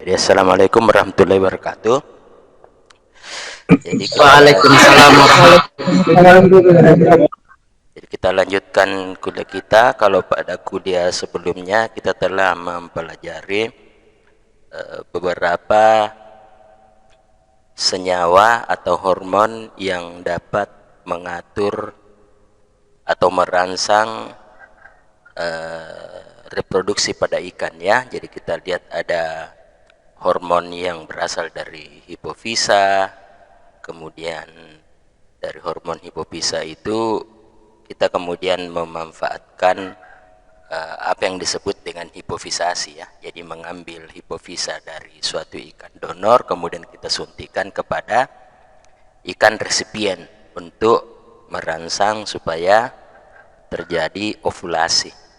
Jadi assalamualaikum warahmatullahi wabarakatuh. Jadi Waalaikumsalam warahmatullahi. kita lanjutkan kuliah kita. Kalau pada kuliah sebelumnya kita telah mempelajari beberapa senyawa atau hormon yang dapat mengatur atau merangsang reproduksi pada ikan ya. Jadi kita lihat ada hormon yang berasal dari hipofisa, kemudian dari hormon hipofisa itu kita kemudian memanfaatkan apa yang disebut dengan hipofisasi ya. Jadi mengambil hipofisa dari suatu ikan donor kemudian kita suntikan kepada ikan resipien untuk merangsang supaya terjadi ovulasi.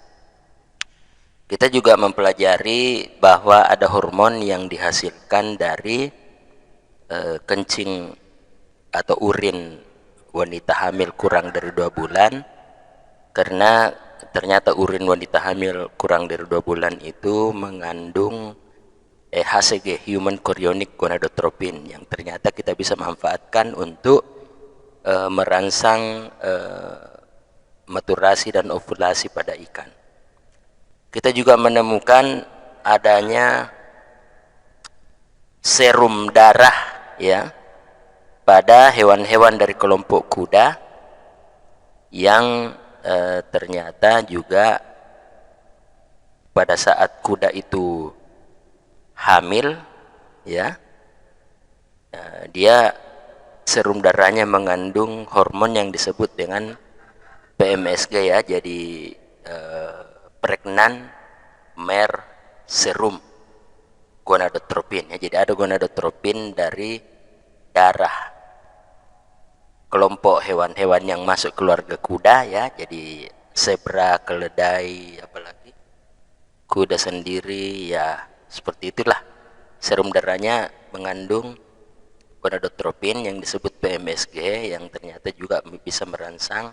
Kita juga mempelajari bahwa ada hormon yang dihasilkan dari kencing atau urin wanita hamil kurang dari 2 bulan, karena ternyata urin wanita hamil kurang dari 2 bulan itu mengandung HCG, human chorionic gonadotropin, yang ternyata kita bisa manfaatkan untuk merangsang maturasi dan ovulasi pada ikan. Kita juga menemukan adanya serum darah ya pada hewan-hewan dari kelompok kuda yang ternyata juga pada saat kuda itu hamil ya, dia serum darahnya mengandung hormon yang disebut dengan PMSG ya, jadi pregnant mare serum gonadotropin ya. Jadi ada gonadotropin dari darah kelompok hewan-hewan yang masuk keluarga kuda ya, jadi zebra, keledai, apalagi kuda sendiri ya, seperti itulah. Serum darahnya mengandung gonadotropin yang disebut PMSG yang ternyata juga bisa merangsang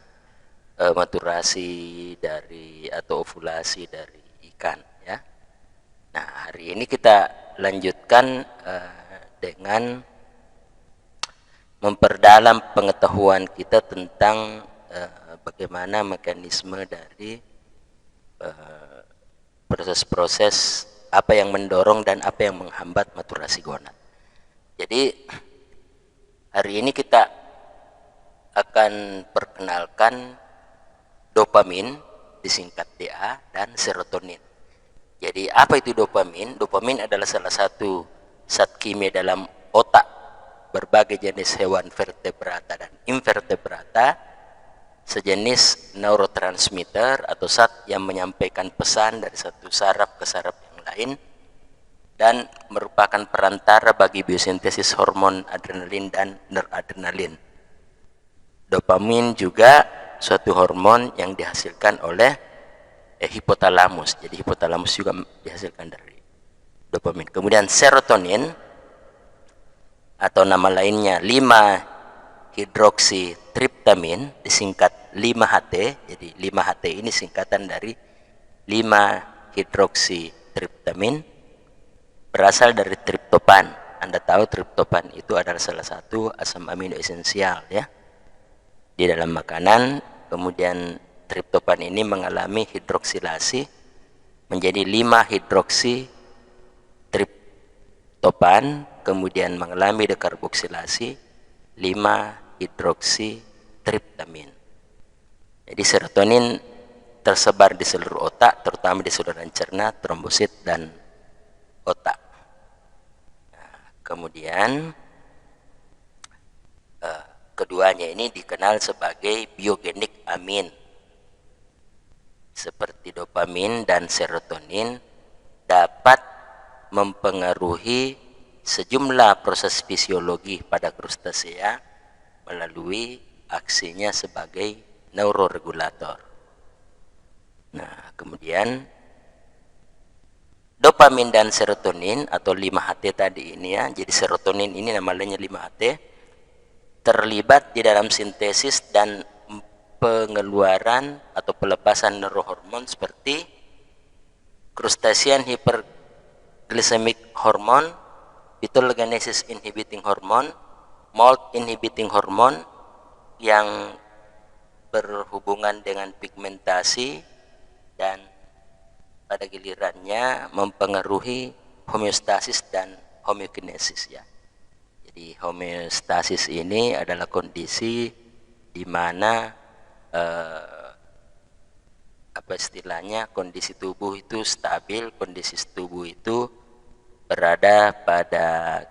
maturasi dari atau ovulasi dari ikan ya. Nah, hari ini kita lanjutkan dengan memperdalam pengetahuan kita tentang bagaimana mekanisme dari proses-proses apa yang mendorong dan apa yang menghambat maturasi gonad. Jadi hari ini kita akan perkenalkan dopamin, disingkat DA, dan serotonin. Jadi apa itu dopamin? Dopamin adalah salah satu zat kimia dalam otak berbagai jenis hewan vertebrata dan invertebrata, sejenis neurotransmitter atau zat yang menyampaikan pesan dari satu saraf ke saraf yang lain dan merupakan perantara bagi biosintesis hormon adrenalin dan noradrenalin. Dopamin juga suatu hormon yang dihasilkan oleh hipotalamus. Jadi hipotalamus juga dihasilkan dari dopamin. Kemudian serotonin atau nama lainnya 5-hidroksitriptamin disingkat 5-HT. Jadi 5-HT ini singkatan dari 5-hidroksitriptamin, berasal dari triptopan. Anda tahu triptopan itu adalah salah satu asam amino esensial ya di dalam makanan. Kemudian triptopan ini mengalami hidroksilasi menjadi 5-hidroksitriptopan, kemudian mengalami dekarboksilasi 5-hidroksitriptamin. Jadi serotonin tersebar di seluruh otak, terutama di saluran cerna, trombosit, dan otak. Nah, kemudian keduanya ini dikenal sebagai biogenik amin. Seperti dopamin dan serotonin dapat mempengaruhi sejumlah proses fisiologi pada krustasea melalui aksinya sebagai neuroregulator. Nah, kemudian dopamin dan serotonin atau 5-HT tadi ini ya, jadi serotonin ini namanya 5-HT, terlibat di dalam sintesis dan pengeluaran atau pelepasan neurohormon seperti crustacean hyperglycemic hormone, phytologenesis inhibiting hormone, mold inhibiting hormone yang berhubungan dengan pigmentasi dan pada gilirannya mempengaruhi homeostasis dan homeokinesis ya. Jadi homeostasis ini adalah kondisi di mana apa istilahnya, kondisi tubuh itu stabil, kondisi tubuh itu berada pada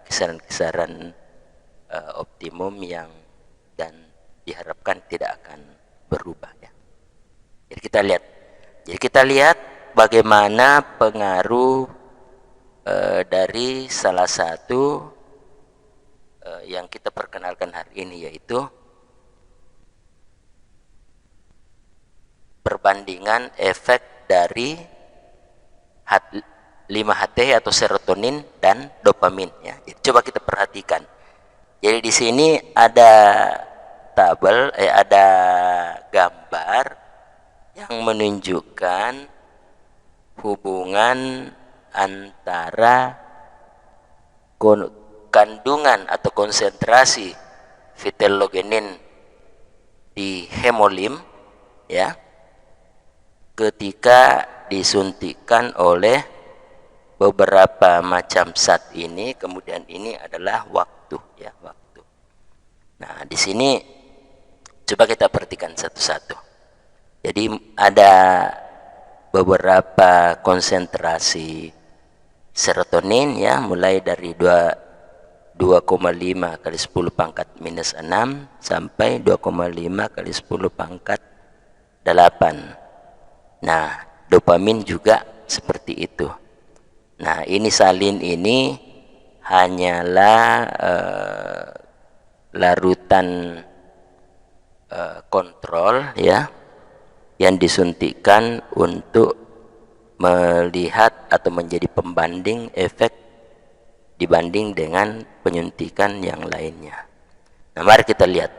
kisaran-kisaran optimum yang dan diharapkan tidak akan berubah ya. Jadi kita lihat bagaimana pengaruh dari salah satu yang kita perkenalkan hari ini, yaitu perbandingan efek dari 5-HT atau serotonin dan dopamin ya. Jadi, coba kita perhatikan. Jadi di sini ada tabel, ada gambar yang menunjukkan hubungan antara kandungan atau konsentrasi phytologenin di hemolim ya ketika disuntikkan oleh beberapa macam zat ini, kemudian ini adalah waktu ya, waktu. Nah, di sini coba kita perhatikan satu-satu. Jadi ada beberapa konsentrasi serotonin ya, mulai dari 2,5 kali 10 pangkat minus 6 sampai 2,5 kali 10 pangkat 8. Nah, dopamin juga seperti itu. Nah, ini salin ini hanyalah larutan kontrol ya, yang disuntikkan untuk melihat atau menjadi pembanding efek dibanding dengan penyuntikan yang lainnya. Nah, mari kita lihat.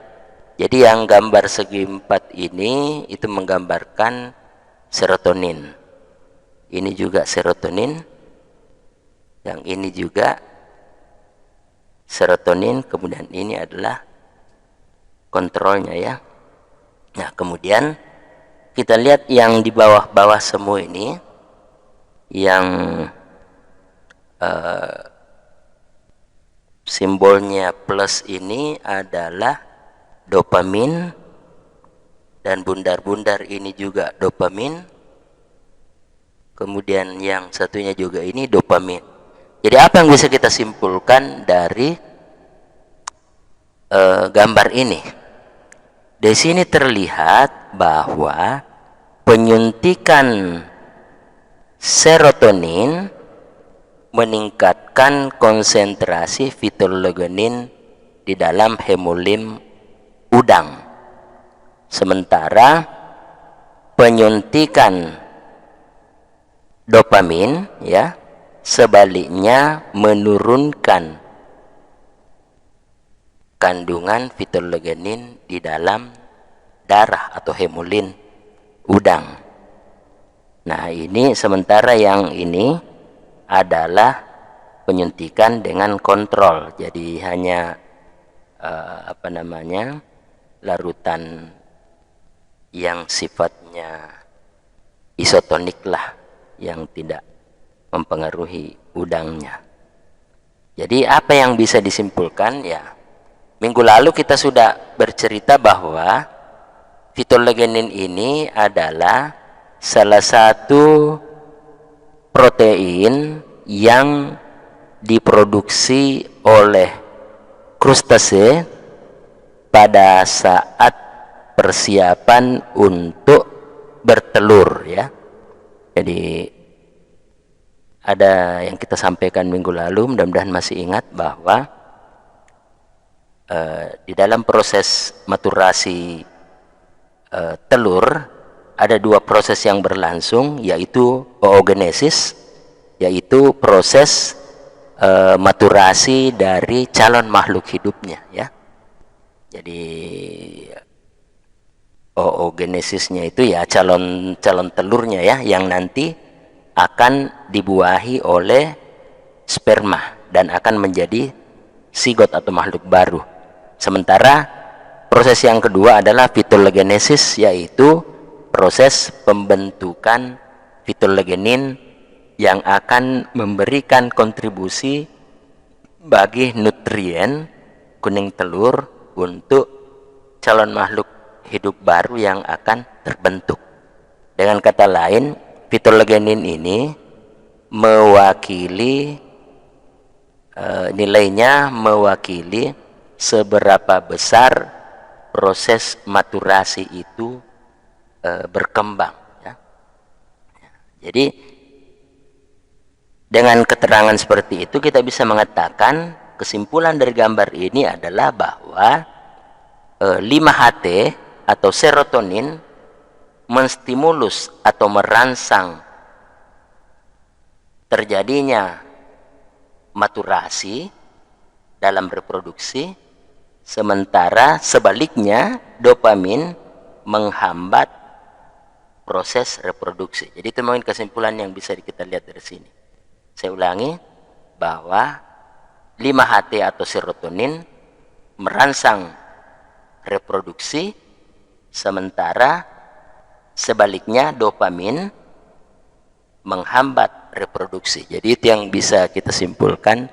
Jadi yang gambar segi 4 ini itu menggambarkan serotonin. Ini juga serotonin. Yang ini juga serotonin, kemudian ini adalah kontrolnya ya. Nah, kemudian kita lihat yang di bawah-bawah semua ini, yang simbolnya plus ini adalah dopamin, dan bundar-bundar ini juga dopamin, kemudian yang satunya juga ini dopamin. Jadi apa yang bisa kita simpulkan dari gambar ini? Di sini terlihat bahwa penyuntikan serotonin meningkatkan konsentrasi phytologenin di dalam hemolim udang, sementara penyuntikan dopamin ya sebaliknya menurunkan kandungan phytologenin di dalam darah atau hemolin udang. Nah, ini sementara yang ini adalah penyuntikan dengan kontrol. Jadi hanya larutan yang sifatnya isotonik lah, yang tidak mempengaruhi udangnya. Jadi apa yang bisa disimpulkan ya, minggu lalu kita sudah bercerita bahwa phytologenin ini adalah salah satu protein yang diproduksi oleh krustase pada saat persiapan untuk bertelur ya. Jadi ada yang kita sampaikan minggu lalu, mudah-mudahan masih ingat, bahwa di dalam proses maturasi telur ada 2 proses yang berlangsung, yaitu oogenesis, yaitu proses maturasi dari calon makhluk hidupnya ya. Jadi oogenesisnya itu ya calon telurnya ya, yang nanti akan dibuahi oleh sperma dan akan menjadi zigot atau makhluk baru. Sementara proses yang kedua adalah fitogenesis, yaitu proses pembentukan fitogenin yang akan memberikan kontribusi bagi nutrien kuning telur untuk calon makhluk hidup baru yang akan terbentuk. Dengan kata lain, fitogenin ini mewakili nilainya mewakili seberapa besar proses maturasi itu berkembang, ya. Jadi dengan keterangan seperti itu kita bisa mengatakan kesimpulan dari gambar ini adalah bahwa 5-HT atau serotonin menstimulus atau merangsang terjadinya maturasi dalam reproduksi, sementara sebaliknya dopamin menghambat proses reproduksi. Jadi itu mungkin kesimpulan yang bisa kita lihat dari sini. Saya ulangi bahwa 5-HT atau serotonin merangsang reproduksi, sementara sebaliknya dopamin menghambat reproduksi. Jadi itu yang bisa kita simpulkan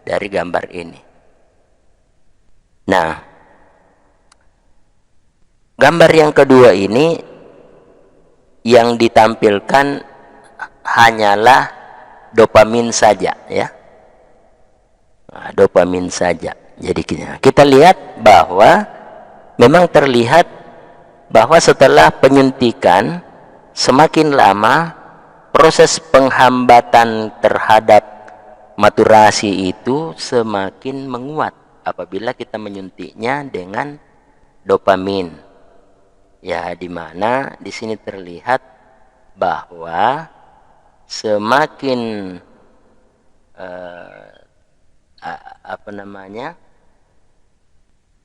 dari gambar ini. Nah, gambar yang kedua ini yang ditampilkan hanyalah dopamin saja, ya. Nah, dopamin saja. Jadi kita lihat bahwa memang terlihat bahwa setelah penyuntikan semakin lama proses penghambatan terhadap maturasi itu semakin menguat apabila kita menyuntiknya dengan dopamin. Ya, di mana di sini terlihat bahwa semakin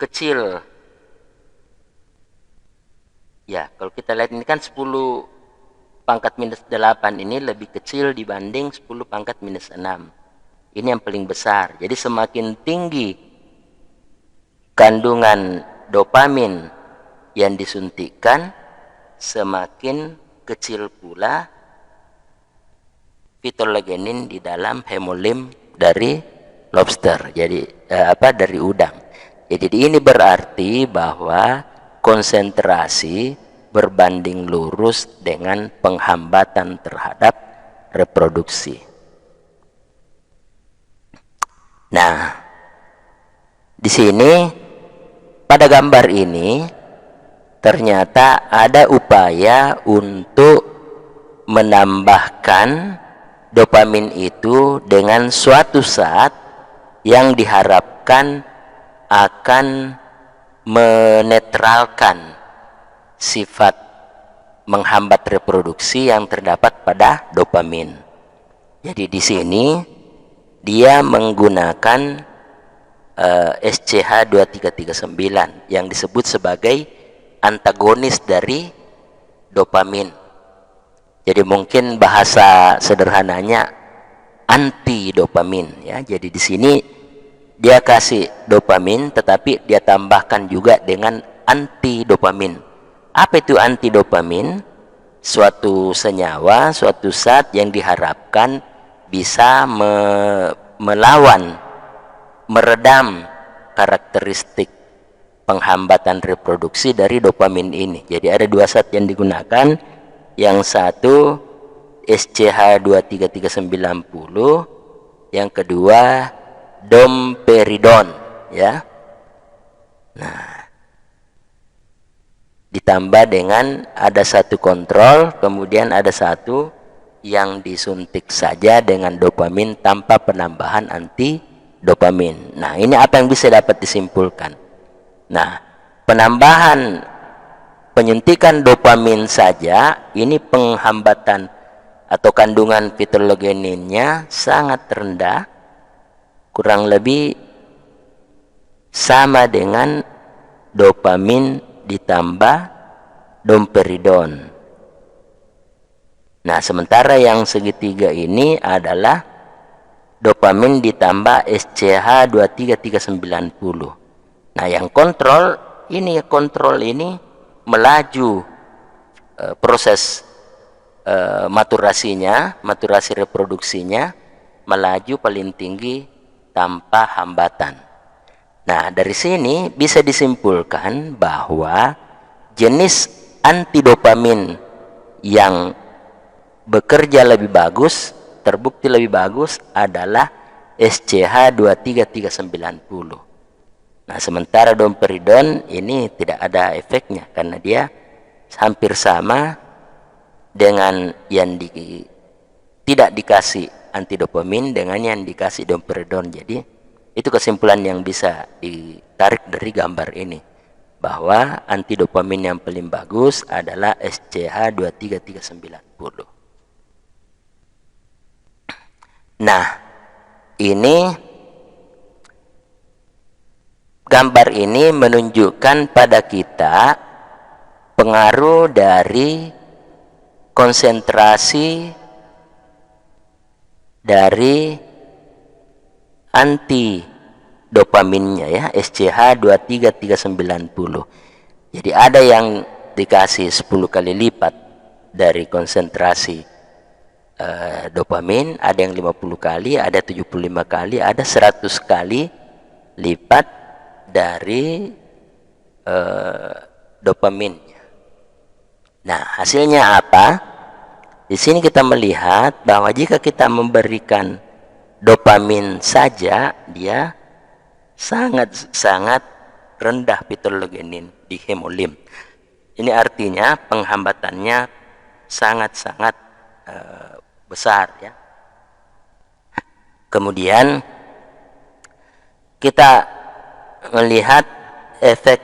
kecil. Ya, kalau kita lihat ini kan 10 pangkat minus 8 ini lebih kecil dibanding 10 pangkat minus 6. Ini yang paling besar. Jadi semakin tinggi kandungan dopamin yang disuntikkan, semakin kecil pula fitogenin di dalam hemolim dari lobster. Jadi dari udang. Jadi ini berarti bahwa konsentrasi berbanding lurus dengan penghambatan terhadap reproduksi. Nah, di sini pada gambar ini ternyata ada upaya untuk menambahkan dopamin itu dengan suatu zat yang diharapkan akan menetralkan sifat menghambat reproduksi yang terdapat pada dopamin. Jadi di sini dia menggunakan SCH2339 yang disebut sebagai antagonis dari dopamin. Jadi mungkin bahasa sederhananya anti dopamin, ya. Jadi di sini dia kasih dopamin tetapi dia tambahkan juga dengan anti dopamin. Apa itu anti dopamin? Suatu senyawa, suatu zat yang diharapkan bisa melawan, meredam karakteristik penghambatan reproduksi dari dopamin ini. Jadi ada 2 zat yang digunakan. Yang satu SCH23390, yang kedua domperidon, ya. Nah, ditambah dengan ada satu kontrol, kemudian ada satu yang disuntik saja dengan dopamin tanpa penambahan anti dopamin. Nah, ini apa yang bisa dapat disimpulkan? Nah, penambahan penyuntikan dopamin saja ini penghambatan atau kandungan fitogeninnya sangat rendah, kurang lebih sama dengan dopamin ditambah domperidon. Nah, sementara yang segitiga ini adalah dopamin ditambah SCH23390. Nah, yang kontrol ini melaju proses maturasi reproduksinya melaju paling tinggi tanpa hambatan. Nah, dari sini bisa disimpulkan bahwa jenis antidopamin yang bekerja lebih bagus, terbukti lebih bagus adalah SCH23390. Nah, sementara domperidon ini tidak ada efeknya karena dia hampir sama dengan yang tidak dikasih antidopamin dengan yang dikasih domperidon. Jadi itu kesimpulan yang bisa ditarik dari gambar ini, bahwa antidopamin yang paling bagus adalah SCH23390. Nah, ini gambar ini menunjukkan pada kita pengaruh dari konsentrasi dari antidopaminnya ya, SCH23390. Jadi ada yang dikasih 10 kali lipat dari konsentrasi dopamin, ada yang 50 kali, ada 75 kali, ada 100 kali lipat dari dopamin. Nah, hasilnya apa? Di sini kita melihat bahwa jika kita memberikan dopamin saja, dia sangat rendah phytologenin di hemolim. Ini artinya penghambatannya sangat besar ya. Kemudian kita melihat efek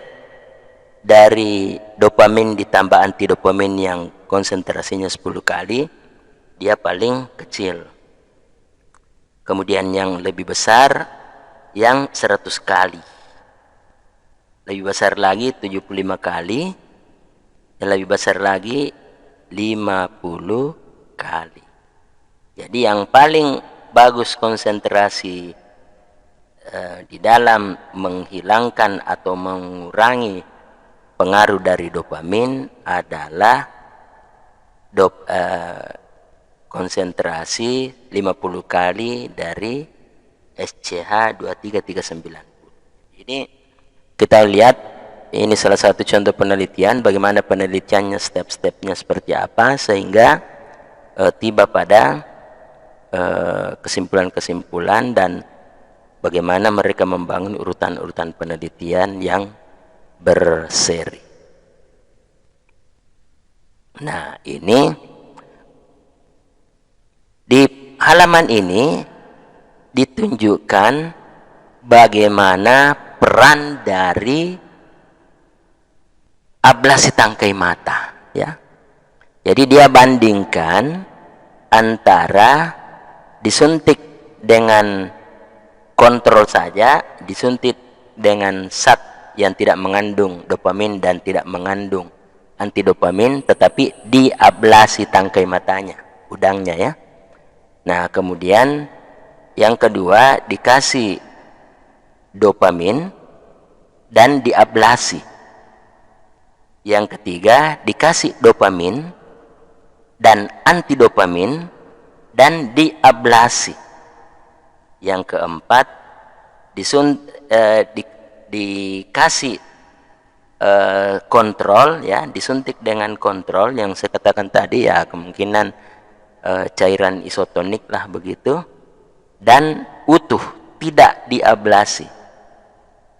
dari dopamin ditambah antidopamin yang konsentrasinya 10 kali, dia paling kecil. Kemudian yang lebih besar yang 100 kali. Lebih besar lagi 75 kali, yang lebih besar lagi 50 kali. Jadi yang paling bagus konsentrasi di dalam menghilangkan atau mengurangi pengaruh dari dopamin adalah konsentrasi 50 kali dari SCH23390. Ini kita lihat, ini salah satu contoh penelitian, bagaimana penelitiannya, step-stepnya seperti apa sehingga tiba pada kesimpulan-kesimpulan dan bagaimana mereka membangun urutan-urutan penelitian yang berseri. Nah, ini di halaman ini ditunjukkan bagaimana peran dari ablasi tangkai mata, ya. Jadi dia bandingkan antara disuntik dengan kontrol saja, disuntik dengan zat yang tidak mengandung dopamin dan tidak mengandung antidopamin, tetapi diablasi tangkai matanya, udangnya ya. Nah, kemudian yang kedua dikasih dopamin dan diablasi. Yang ketiga dikasih dopamin dan antidopamin dan diablasi. Yang keempat dikasih kontrol ya, disuntik dengan kontrol yang saya katakan tadi ya, kemungkinan cairan isotonik lah begitu, dan utuh, tidak diablasi.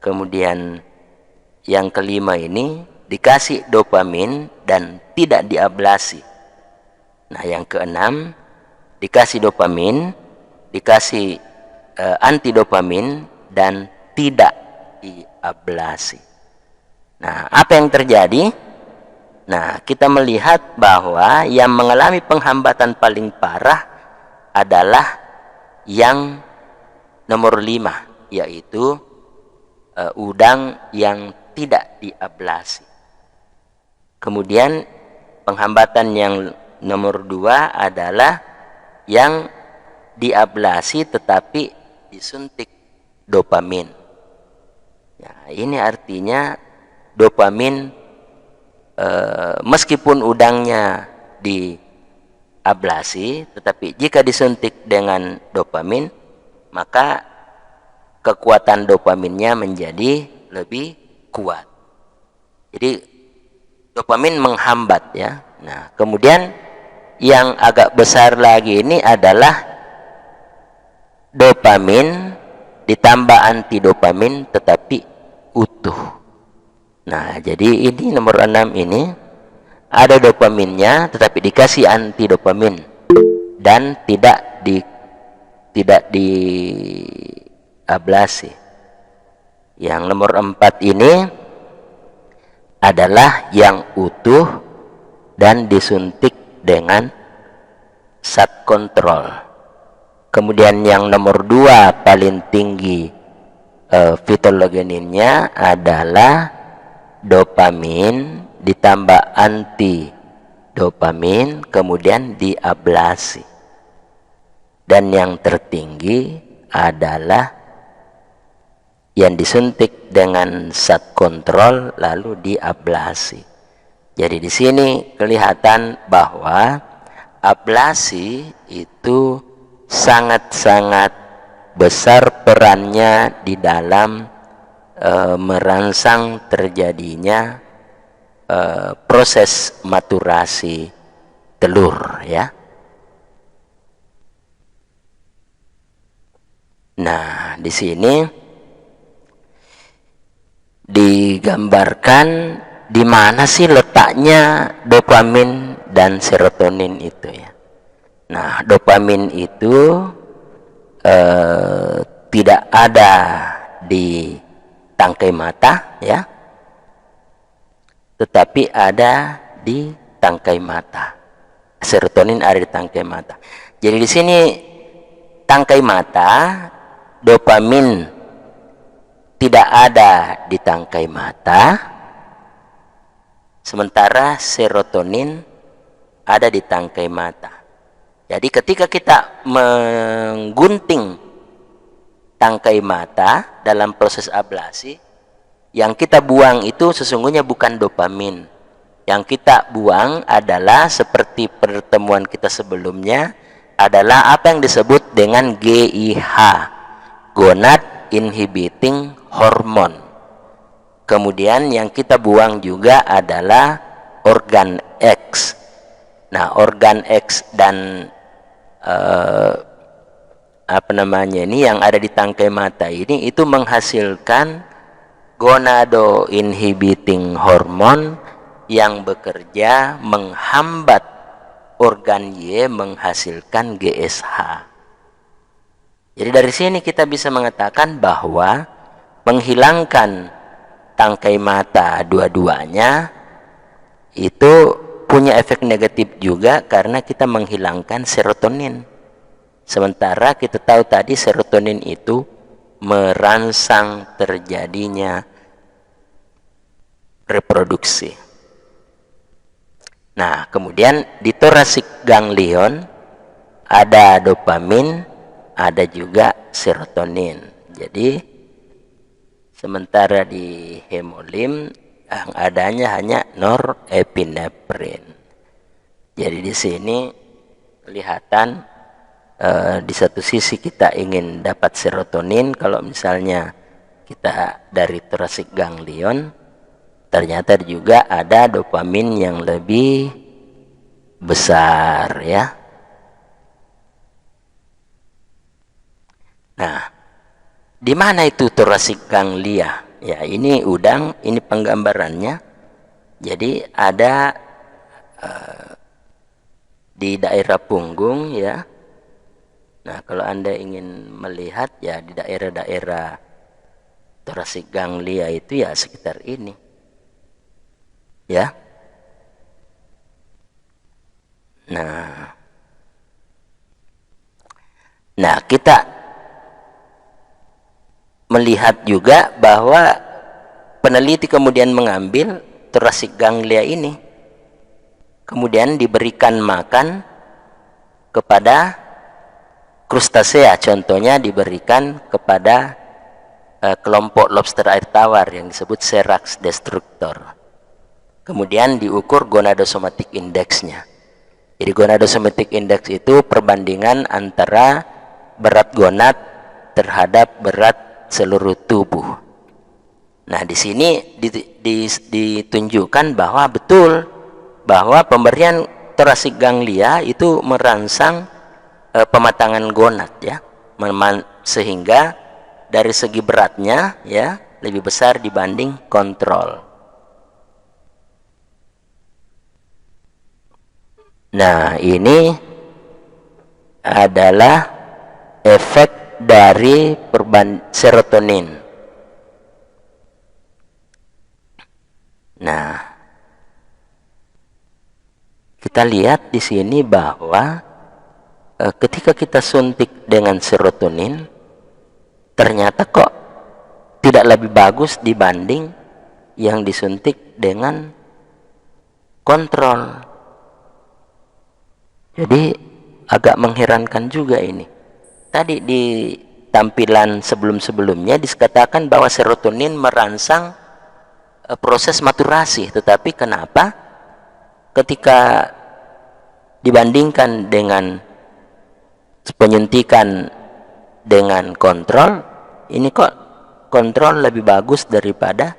Kemudian yang kelima ini dikasih dopamin dan tidak diablasi. Nah, yang keenam dikasih dopamin, dikasih antidopamin dan tidak diablasi. Nah, apa yang terjadi? Nah, kita melihat bahwa yang mengalami penghambatan paling parah adalah yang nomor 5, yaitu udang yang tidak diablasi. Kemudian penghambatan yang nomor 2 adalah yang diablasi tetapi disuntik dopamin. Nah, ini artinya dopamin meskipun udangnya diablasi, tetapi jika disuntik dengan dopamin, maka kekuatan dopaminnya menjadi lebih kuat. Jadi dopamin menghambat ya. Nah, kemudian yang agak besar lagi ini adalah dopamin ditambah antidopamin tetapi utuh. Nah, jadi ini nomor 6 ini ada dopaminnya tetapi dikasih antidopamin dan tidak diablasi. Yang nomor 4 ini adalah yang utuh dan disuntik dengan sat kontrol. Kemudian yang nomor 2 paling tinggi fitologeninnya adalah dopamin ditambah anti dopamin kemudian diablasi. Dan yang tertinggi adalah yang disuntik dengan sat kontrol lalu diablasi. Jadi di sini kelihatan bahwa ablasi itu sangat-sangat besar perannya di dalam merangsang terjadinya proses maturasi telur ya. Nah, di sini digambarkan di mana sih letaknya dopamin dan serotonin itu ya. Nah, dopamin itu tidak ada di tangkai mata ya, tetapi ada di tangkai mata. Serotonin ada di tangkai mata. Jadi di sini tangkai mata, dopamin tidak ada di tangkai mata, sementara serotonin ada di tangkai mata. Jadi ketika kita menggunting tangkai mata dalam proses ablasi, yang kita buang itu sesungguhnya bukan dopamin. Yang kita buang adalah seperti pertemuan kita sebelumnya, adalah apa yang disebut dengan GIH, gonad inhibiting hormone. Kemudian yang kita buang juga adalah organ X. Nah, organ X dan ini yang ada di tangkai mata ini itu menghasilkan gonado inhibiting hormone yang bekerja menghambat organ Y menghasilkan GSH. Jadi dari sini kita bisa mengatakan bahwa menghilangkan tangkai mata dua-duanya itu punya efek negatif juga karena kita menghilangkan serotonin. Sementara kita tahu tadi serotonin itu merangsang terjadinya reproduksi. Nah, kemudian di thoracic ganglion ada dopamin, ada juga serotonin. Jadi sementara di hemolim yang adanya hanya norepinefrin. Jadi di sini kelihatan di satu sisi kita ingin dapat serotonin, kalau misalnya kita dari thoracic ganglion, ternyata juga ada dopamin yang lebih besar ya. Nah, di mana itu thoracic ganglia? Ya, ini udang, ini penggambarannya. Jadi ada di daerah punggung ya. Nah, kalau Anda ingin melihat ya di daerah-daerah thoracic ganglia itu ya sekitar ini. Ya. Nah, kita melihat juga bahwa peneliti kemudian mengambil thoracic ganglia ini, kemudian diberikan makan kepada krustasea contohnya diberikan kepada kelompok lobster air tawar yang disebut Serax destructor. Kemudian diukur gonadosomatic index-nya. Jadi gonadosomatic index itu perbandingan antara berat gonad terhadap berat seluruh tubuh. Nah, di sini ditunjukkan bahwa betul bahwa pemberian torasik ganglia itu merangsang pematangan gonad ya, sehingga dari segi beratnya ya lebih besar dibanding kontrol. Nah, ini adalah efek dari serotonin. Nah, kita lihat di sini bahwa ketika kita suntik dengan serotonin, ternyata kok tidak lebih bagus dibanding yang disuntik dengan kontrol. Jadi agak mengherankan juga ini. Tadi di tampilan sebelum-sebelumnya dikatakan bahwa serotonin merangsang proses maturasi, tetapi kenapa ketika dibandingkan dengan penyuntikan dengan kontrol, ini kok kontrol lebih bagus daripada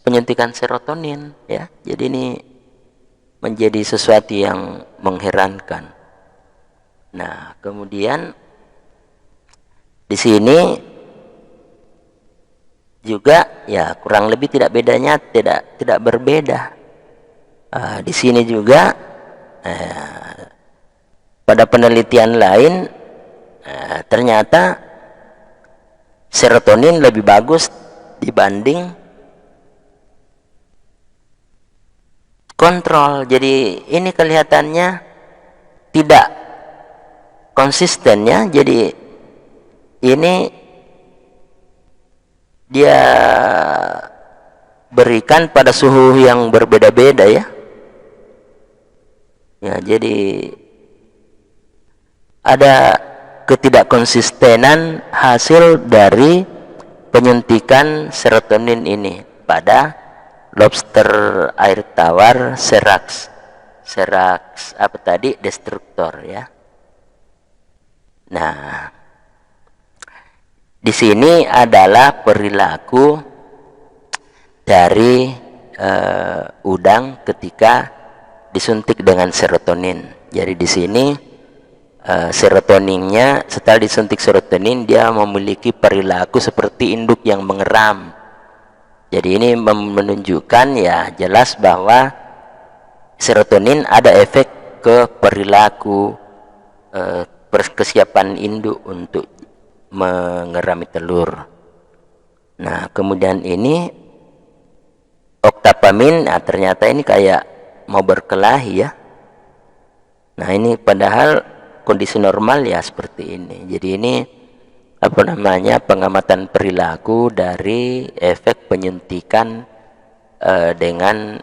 penyuntikan serotonin ya. Jadi ini menjadi sesuatu yang mengherankan. Nah, kemudian di sini juga ya kurang lebih tidak berbeda. Di sini juga pada penelitian lain ternyata serotonin lebih bagus dibanding kontrol. Jadi ini kelihatannya tidak konsisten ya. Jadi ini dia berikan pada suhu yang berbeda-beda ya. Ya, jadi ada ketidakkonsistenan hasil dari penyuntikan serotonin ini pada lobster air tawar Serax apa tadi destruktor ya. Nah, di sini adalah perilaku dari udang ketika disuntik dengan serotonin. Jadi di sini serotoninnya, setelah disuntik serotonin, dia memiliki perilaku seperti induk yang mengeram. Jadi ini menunjukkan ya jelas bahwa serotonin ada efek ke perilaku kesiapan induk untuk mengerami telur. Nah, kemudian ini oktapamin, nah ternyata ini kayak mau berkelahi ya. Nah, ini padahal kondisi normal ya seperti ini. Jadi ini apa namanya, pengamatan perilaku dari efek penyuntikan dengan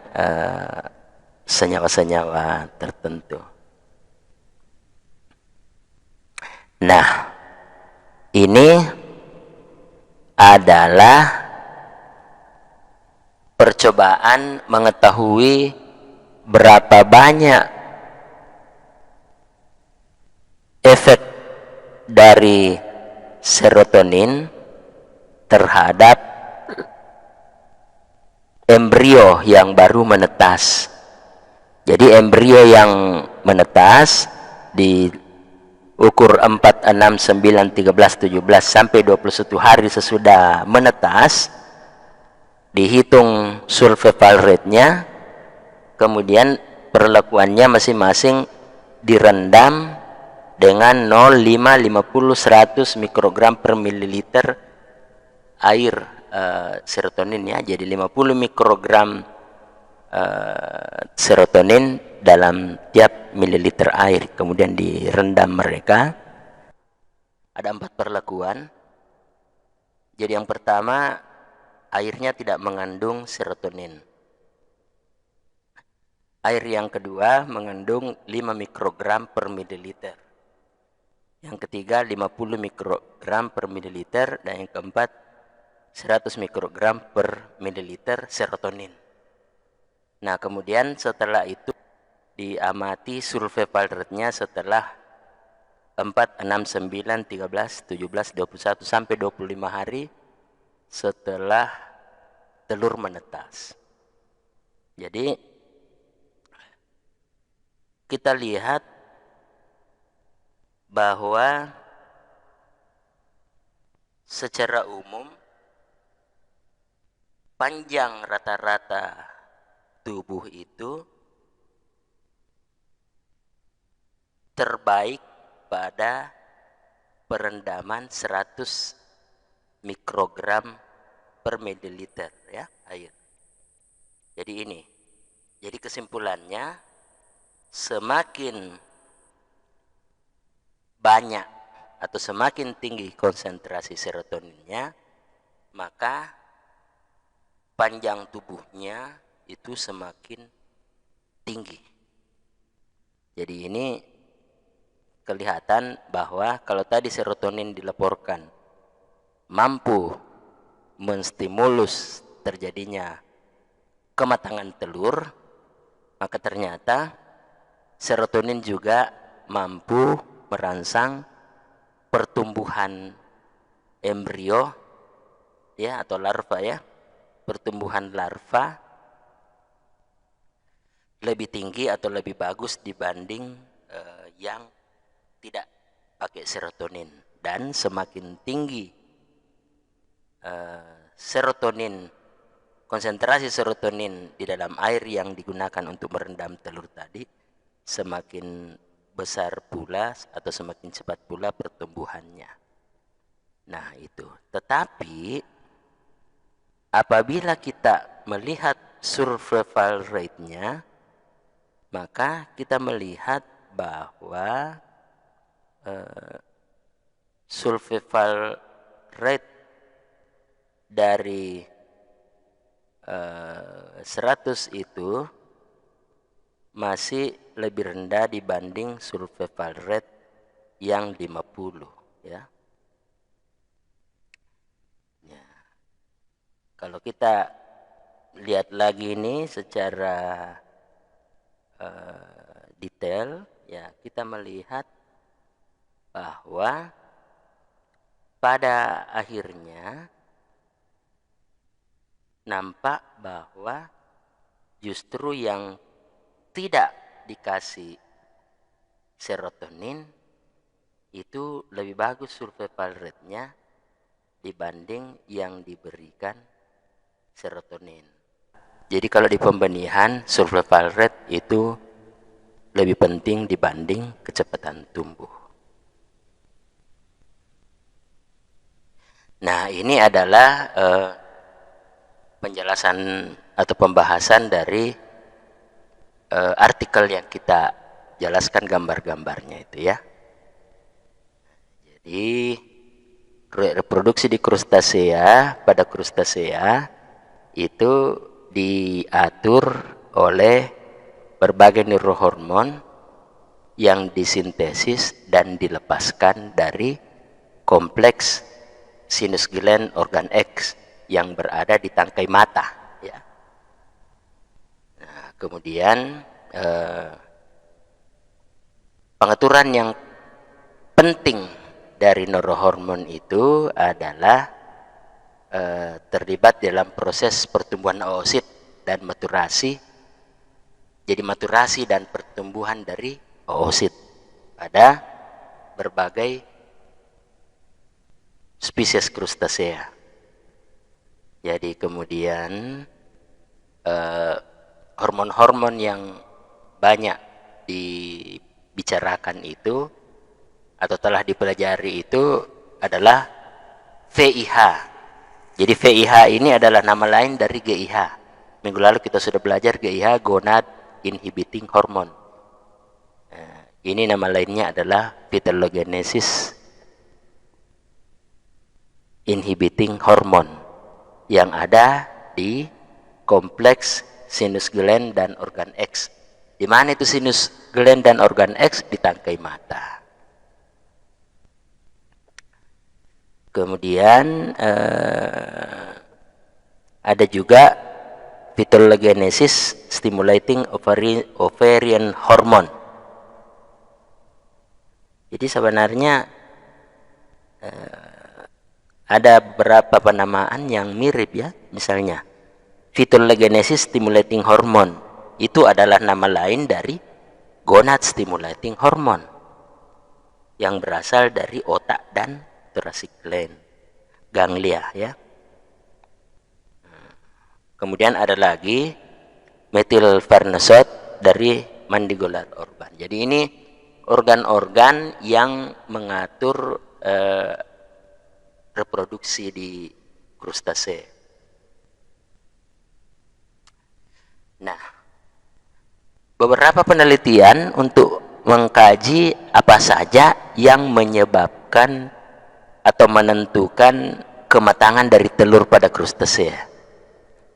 senyawa-senyawa tertentu. Nah, ini adalah percobaan mengetahui berapa banyak efek dari serotonin terhadap embrio yang baru menetas. Jadi embrio yang menetas diukur 4, 6, 9, 13, 17 sampai 21 hari sesudah menetas, dihitung survival rate-nya, kemudian perlakuannya masing-masing direndam dengan 0, 5, 50, 100 mikrogram per mililiter air serotonin ya. Jadi 50 mikrogram serotonin dalam tiap mililiter air, kemudian direndam mereka. Ada 4 perlakuan. Jadi yang pertama, airnya tidak mengandung serotonin. Air yang kedua mengandung 5 mikrogram per mililiter. yang ketiga 50 mikrogram per mililiter, dan yang keempat 100 mikrogram per mililiter serotonin. Nah, kemudian setelah itu diamati survival rate-nya setelah 4, 6, 9, 13, 17, 21 sampai 25 hari setelah telur menetas. Jadi kita lihat bahwa secara umum panjang rata-rata tubuh itu terbaik pada perendaman 100 mikrogram per mililiter ya air. Jadi ini. Jadi kesimpulannya, semakin banyak atau semakin tinggi konsentrasi serotoninnya, maka panjang tubuhnya itu semakin tinggi. Jadi ini kelihatan bahwa kalau tadi serotonin dilaporkan mampu menstimulus terjadinya kematangan telur, maka ternyata serotonin juga mampu merangsang pertumbuhan embrio ya atau larva ya, pertumbuhan larva lebih tinggi atau lebih bagus dibanding yang tidak pakai serotonin. Dan semakin tinggi serotonin, konsentrasi serotonin di dalam air yang digunakan untuk merendam telur tadi, semakin besar pula atau semakin cepat pula pertumbuhannya. Nah itu. Tetapi apabila kita melihat survival rate-nya, maka kita melihat bahwa survival rate dari 100 itu masih lebih rendah dibanding survival rate yang 50 ya. Ya. Kalau kita lihat lagi ini secara detail ya, kita melihat bahwa pada akhirnya nampak bahwa justru yang tidak dikasih serotonin itu lebih bagus survival rate-nya dibanding yang diberikan serotonin. Jadi kalau di pembenihan survival rate itu lebih penting dibanding kecepatan tumbuh. Nah, ini adalah penjelasan atau pembahasan dari artikel yang kita jelaskan gambar-gambarnya itu ya. Jadi reproduksi di krustasea, pada krustasea itu diatur oleh berbagai neurohormon yang disintesis dan dilepaskan dari kompleks sinus gland organ X yang berada di tangkai mata ya. Nah, kemudian pengaturan yang penting dari neurohormon itu adalah terlibat dalam proses pertumbuhan oosit dan maturasi. Jadi maturasi dan pertumbuhan dari oosit pada berbagai spesies krustasea. Jadi kemudian hormon-hormon yang banyak dibicarakan itu atau telah dipelajari itu adalah VIH. Jadi VIH ini adalah nama lain dari GIH. Minggu lalu kita sudah belajar GIH, gonad inhibiting hormone. Ini nama lainnya adalah vitellogenesis inhibiting hormone yang ada di kompleks sinus gland dan organ X. Di mana itu sinus gland dan organ X? Di tangkai mata. Kemudian ada juga phytologenesis stimulating ovarian hormone. Jadi sebenarnya ada beberapa penamaan yang mirip ya. Misalnya phytologenesis stimulating hormone itu adalah nama lain dari gonad stimulating hormone yang berasal dari otak dan thoracic gland, ganglia ya. Kemudian ada lagi methylfarnesate dari mandibular organ. Jadi ini organ-organ yang mengatur reproduksi di krustase. Nah, beberapa penelitian untuk mengkaji apa saja yang menyebabkan atau menentukan kematangan dari telur pada krustase.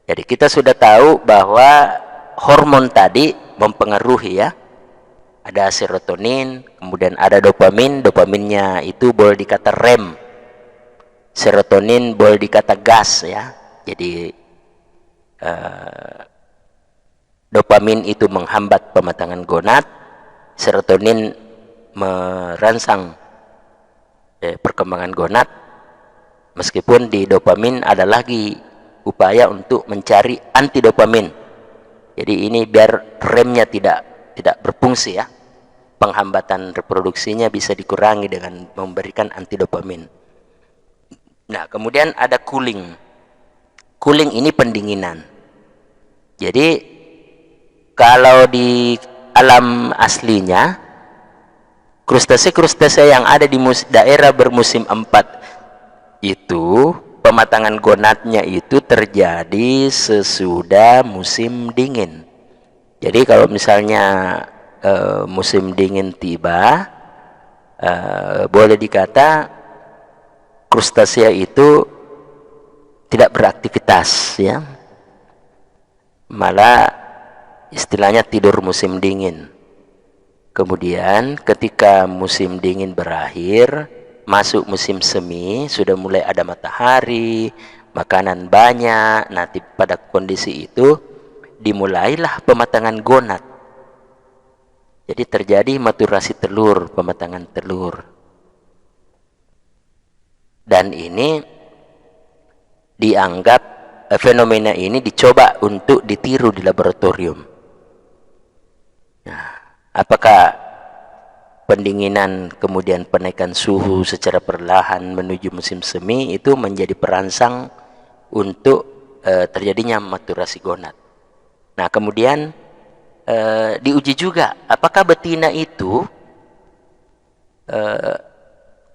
Jadi kita sudah tahu bahwa hormon tadi mempengaruhi ya. Ada serotonin, kemudian ada dopamin. Dopaminnya itu boleh dikata rem. Serotonin boleh dikata gas ya. Jadi dopamin itu menghambat pematangan gonad. Serotonin merangsang perkembangan gonad. Meskipun di dopamin ada lagi upaya untuk mencari antidopamin. Jadi ini biar remnya tidak berfungsi ya. Penghambatan reproduksinya bisa dikurangi dengan memberikan antidopamin. Nah, kemudian ada cooling. Cooling ini pendinginan. Jadi kalau di alam aslinya krustase-krustase yang ada di daerah bermusim 4 itu pematangan gonadnya itu terjadi sesudah musim dingin. Jadi kalau misalnya musim dingin tiba, boleh dikata krustasea itu tidak beraktivitas ya. Malah istilahnya tidur musim dingin. Kemudian ketika musim dingin berakhir, masuk musim semi, sudah mulai ada matahari, makanan banyak. Nanti pada kondisi itu dimulailah pematangan gonad. Jadi terjadi maturasi telur, pematangan telur. Dan ini dianggap fenomena ini dicoba untuk ditiru di laboratorium. Nah, apakah pendinginan kemudian penaikan suhu secara perlahan menuju musim semi itu menjadi perangsang untuk terjadinya maturasi gonad. Nah, kemudian diuji juga apakah betina itu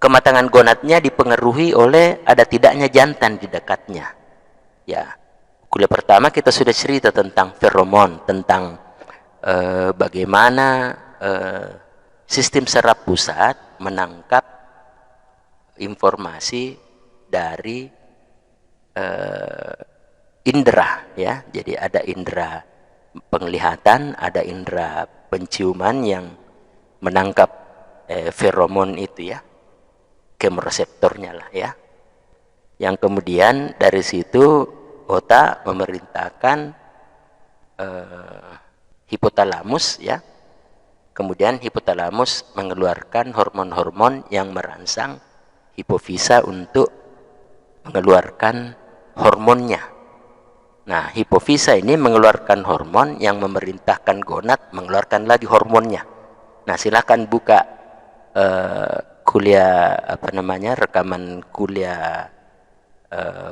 kematangan gonadnya dipengaruhi oleh ada tidaknya jantan di dekatnya. Ya, kuliah pertama kita sudah cerita tentang feromon, tentang bagaimana sistem saraf pusat menangkap informasi dari indera ya. Jadi ada indera penglihatan, ada indera penciuman yang menangkap feromon itu ya, kemoreseptornya lah ya. Yang kemudian dari situ otak memerintahkan hipotalamus ya. Kemudian hipotalamus mengeluarkan hormon-hormon yang merangsang hipofisa untuk mengeluarkan hormonnya. Nah, hipofisa ini mengeluarkan hormon yang memerintahkan gonad mengeluarkan lagi hormonnya. Nah, silakan buka kuliah rekaman kuliah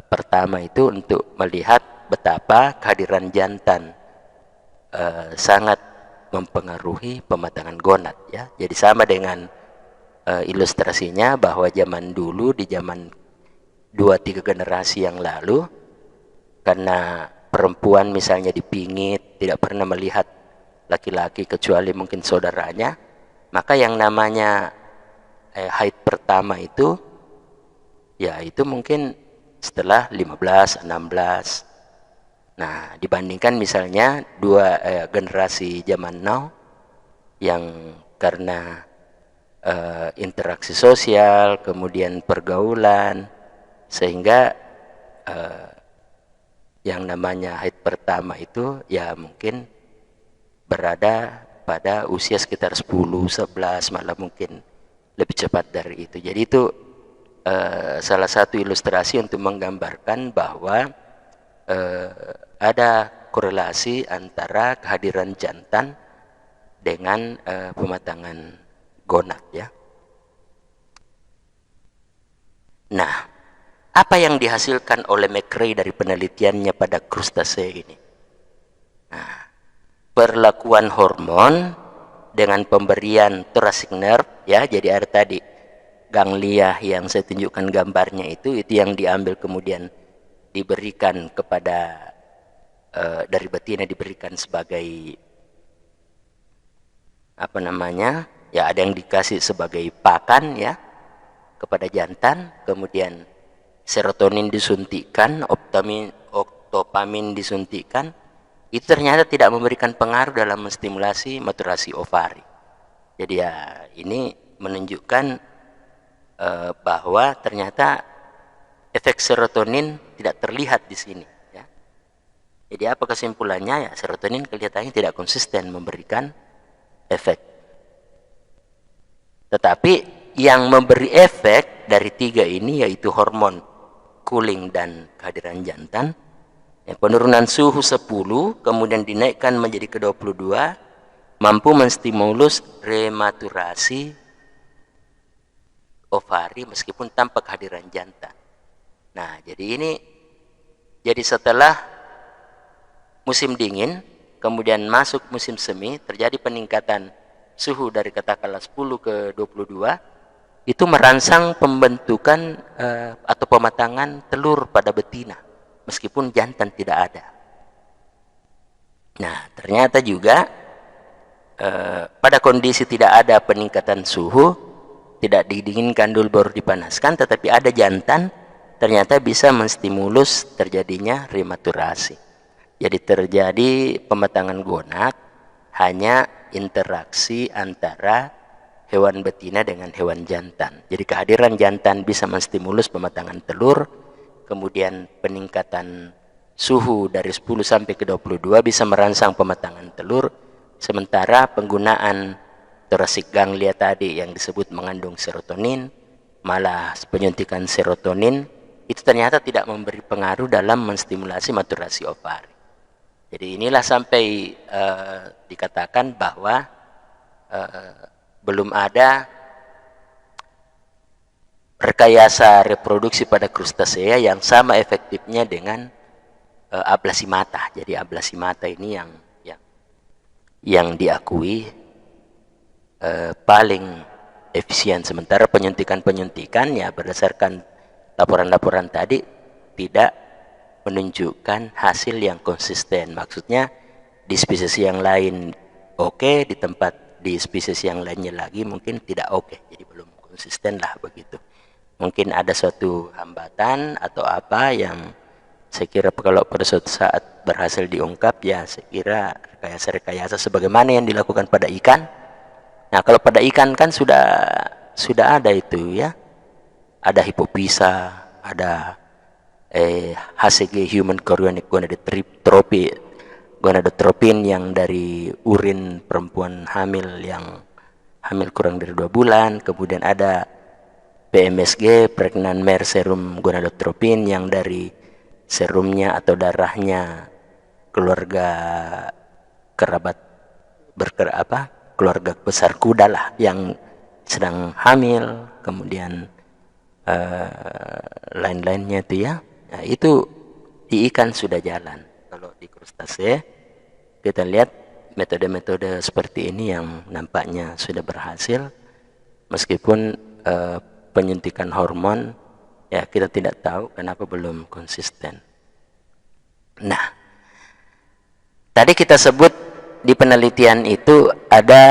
pertama itu untuk melihat betapa kehadiran jantan sangat mempengaruhi pematangan gonad ya. Jadi sama dengan ilustrasinya bahwa zaman dulu, di zaman 2-3 generasi yang lalu, karena perempuan misalnya dipingit, tidak pernah melihat laki-laki kecuali mungkin saudaranya, maka yang namanya haid pertama itu ya itu mungkin setelah 15, 16. Nah, dibandingkan misalnya generasi zaman now yang karena interaksi sosial, kemudian pergaulan, sehingga yang namanya haid pertama itu ya mungkin berada pada usia sekitar 10, 11, malah mungkin lebih cepat dari itu. Jadi itu salah satu ilustrasi untuk menggambarkan bahwa ada korelasi antara kehadiran jantan dengan pematangan gonad ya. Nah, apa yang dihasilkan oleh McRae dari penelitiannya pada krustasea ini? Nah, perlakuan hormon dengan pemberian thoracic nerve ya, jadi ada tadi ganglia yang saya tunjukkan gambarnya itu yang diambil kemudian diberikan kepada dari betina, diberikan sebagai apa namanya ya, ada yang dikasih sebagai pakan ya kepada jantan, kemudian serotonin disuntikkan, oktopamin disuntikkan, itu ternyata tidak memberikan pengaruh dalam menstimulasi maturasi ovari. Jadi ya ini menunjukkan bahwa ternyata efek serotonin tidak terlihat di sini ya. Jadi apa kesimpulannya ya, serotonin kelihatannya tidak konsisten memberikan efek. Tetapi yang memberi efek dari tiga ini yaitu hormon cooling dan kehadiran jantan. Penurunan suhu 10 kemudian dinaikkan menjadi ke 22 mampu menstimulus rematurasi ovari meskipun tanpa kehadiran jantan. Nah, jadi setelah musim dingin kemudian masuk musim semi, terjadi peningkatan suhu dari katakanlah 10 ke 22, itu merangsang pembentukan atau pematangan telur pada betina meskipun jantan tidak ada. Nah, ternyata juga pada kondisi tidak ada peningkatan suhu, tidak didinginkan dulu baru dipanaskan, tetapi ada jantan, ternyata bisa menstimulus terjadinya rematurasi. Jadi terjadi pematangan gonad hanya interaksi antara hewan betina dengan hewan jantan. Jadi kehadiran jantan bisa menstimulus pematangan telur, kemudian peningkatan suhu dari 10 sampai ke 22 bisa merangsang pematangan telur, sementara penggunaan thoracic ganglia tadi yang disebut mengandung serotonin, malah penyuntikan serotonin, itu ternyata tidak memberi pengaruh dalam menstimulasi maturasi ovari. Jadi inilah sampai dikatakan bahwa belum ada rekayasa reproduksi pada krustasea yang sama efektifnya dengan ablasi mata. Jadi ablasi mata ini yang diakui paling efisien, sementara penyuntikan ya berdasarkan laporan-laporan tadi tidak menunjukkan hasil yang konsisten. Maksudnya di spesies yang lain oke, di spesies yang lainnya lagi mungkin tidak oke. Jadi belum konsisten lah begitu. Mungkin ada suatu hambatan atau apa yang saya kira kalau pada suatu saat berhasil diungkap, ya saya kira rekayasa sebagaimana yang dilakukan pada ikan. Nah, kalau pada ikan kan sudah ada itu ya. Ada hipofisa, ada HCG human chorionic gonadotropin yang dari urin perempuan hamil yang hamil kurang dari 2 bulan, kemudian ada PMSG pregnant mare serum gonadotropin yang dari serumnya atau darahnya keluarga kerabat keluarga besar kuda lah yang sedang hamil, kemudian lain-lainnya itu ya. Nah, itu di ikan sudah jalan. Kalau di krustasea kita lihat metode-metode seperti ini yang nampaknya sudah berhasil, meskipun penyuntikan hormon ya kita tidak tahu kenapa belum konsisten. Nah, tadi kita sebut di penelitian itu ada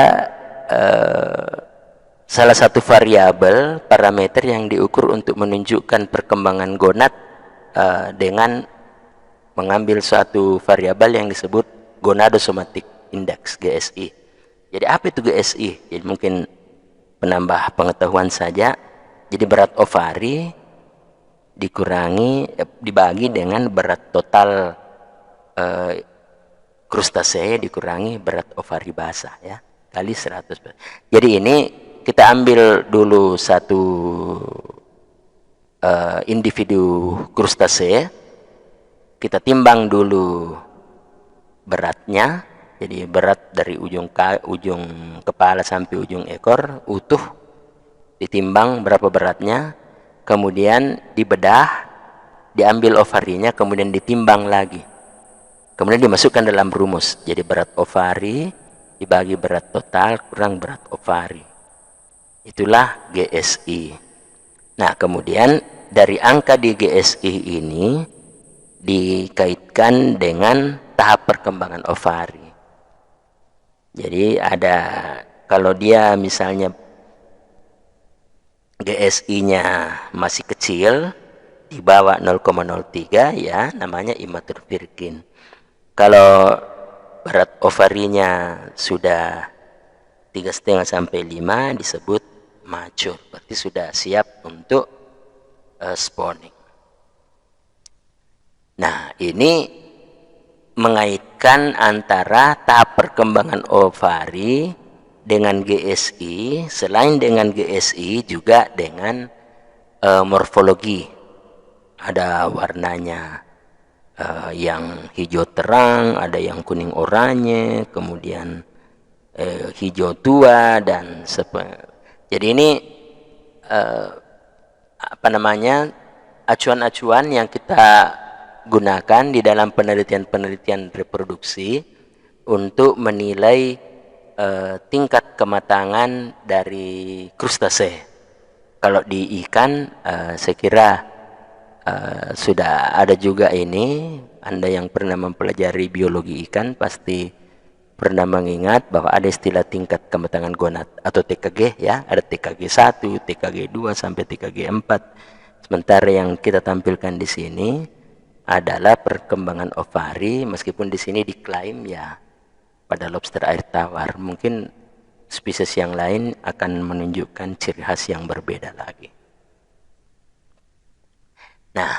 salah satu variabel parameter yang diukur untuk menunjukkan perkembangan gonad dengan mengambil suatu variabel yang disebut gonadosomatic index GSI. Jadi apa itu GSI? Jadi mungkin penambah pengetahuan saja. Jadi berat ovari dibagi dengan berat total krustasea dikurangi berat ovari basah ya, kali 100. Jadi ini kita ambil dulu satu individu krustasea, kita timbang dulu beratnya. Jadi berat dari ujung kepala sampai ujung ekor utuh ditimbang berapa beratnya, kemudian dibedah, diambil ovarinya, kemudian ditimbang lagi, kemudian dimasukkan dalam rumus. Jadi berat ovari dibagi berat total kurang berat ovari, itulah GSI. Nah, kemudian dari angka di GSI ini dikaitkan dengan tahap perkembangan ovari. Jadi ada, kalau dia misalnya GSI-nya masih kecil, di bawah 0,03 ya, namanya imatur Virgin. Kalau berat ovarinya sudah 3,5 sampai 5 disebut mature, berarti sudah siap untuk spawning. Nah, ini mengaitkan antara tahap perkembangan ovari dengan GSI, selain dengan GSI juga dengan morfologi. Ada warnanya yang hijau terang, ada yang kuning oranye, kemudian hijau tua dan jadi ini acuan-acuan yang kita gunakan di dalam penelitian-penelitian reproduksi untuk menilai tingkat kematangan dari krustasea. Kalau di ikan saya kira sudah ada juga ini. Anda yang pernah mempelajari biologi ikan pasti pernah mengingat bahwa ada istilah tingkat kematangan gonad atau TKG ya. Ada TKG 1, TKG 2 sampai TKG 4. Sementara yang kita tampilkan di sini adalah perkembangan ovari, meskipun di sini diklaim ya pada lobster air tawar. Mungkin spesies yang lain akan menunjukkan ciri khas yang berbeda lagi. Nah,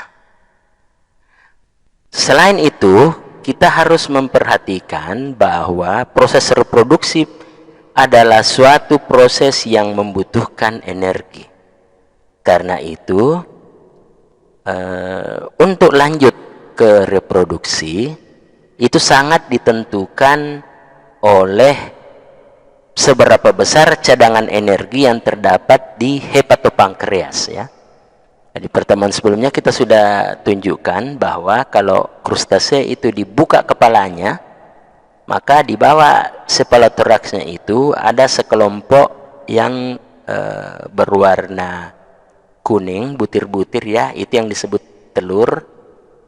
selain itu kita harus memperhatikan bahwa proses reproduksi adalah suatu proses yang membutuhkan energi. Karena itu untuk lanjut ke reproduksi itu sangat ditentukan oleh seberapa besar cadangan energi yang terdapat di hepatopankreas ya. Di pertemuan sebelumnya kita sudah tunjukkan bahwa kalau krustasea itu dibuka kepalanya, maka di bawah cephalothoraxnya itu ada sekelompok yang berwarna kuning, butir-butir ya, itu yang disebut telur.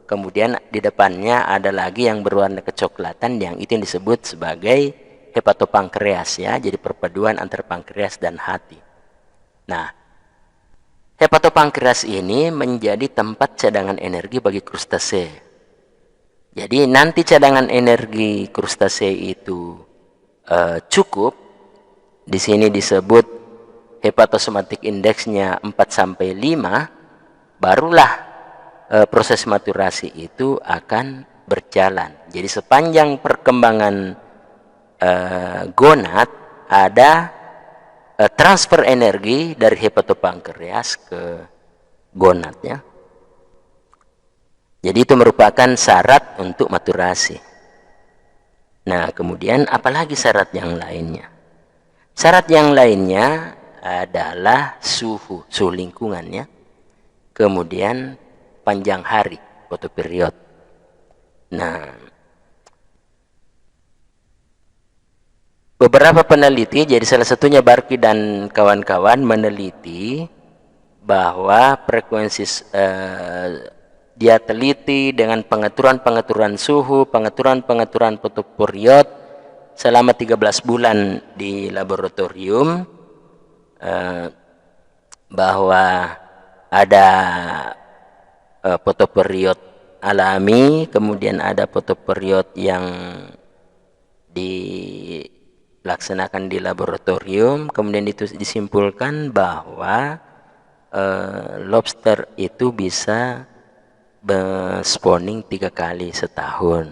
Kemudian di depannya ada lagi yang berwarna kecoklatan, yang itu yang disebut sebagai hepatopankreas ya, jadi perpaduan antara pankreas dan hati. Nah, hepatopankreas ini menjadi tempat cadangan energi bagi krustasea. Jadi nanti cadangan energi krustasea itu cukup, di sini disebut hepatosomatic indeksnya 4 sampai 5, barulah proses maturasi itu akan berjalan. Jadi sepanjang perkembangan gonad ada transfer energi dari hepatopankreas ke gonadnya. Jadi itu merupakan syarat untuk maturasi. Nah, kemudian apalagi syarat yang lainnya? Syarat yang lainnya adalah suhu lingkungannya. Kemudian panjang hari, fotoperiod. Nah, beberapa peneliti, jadi salah satunya Barkey dan kawan-kawan meneliti bahwa frekuensi dia teliti dengan pengaturan suhu, pengaturan fotoperiod selama 13 bulan di laboratorium, bahwa ada fotoperiod alami, kemudian ada fotoperiod yang dilaksanakan di laboratorium. Kemudian itu disimpulkan bahwa lobster itu bisa spawning 3 kali setahun,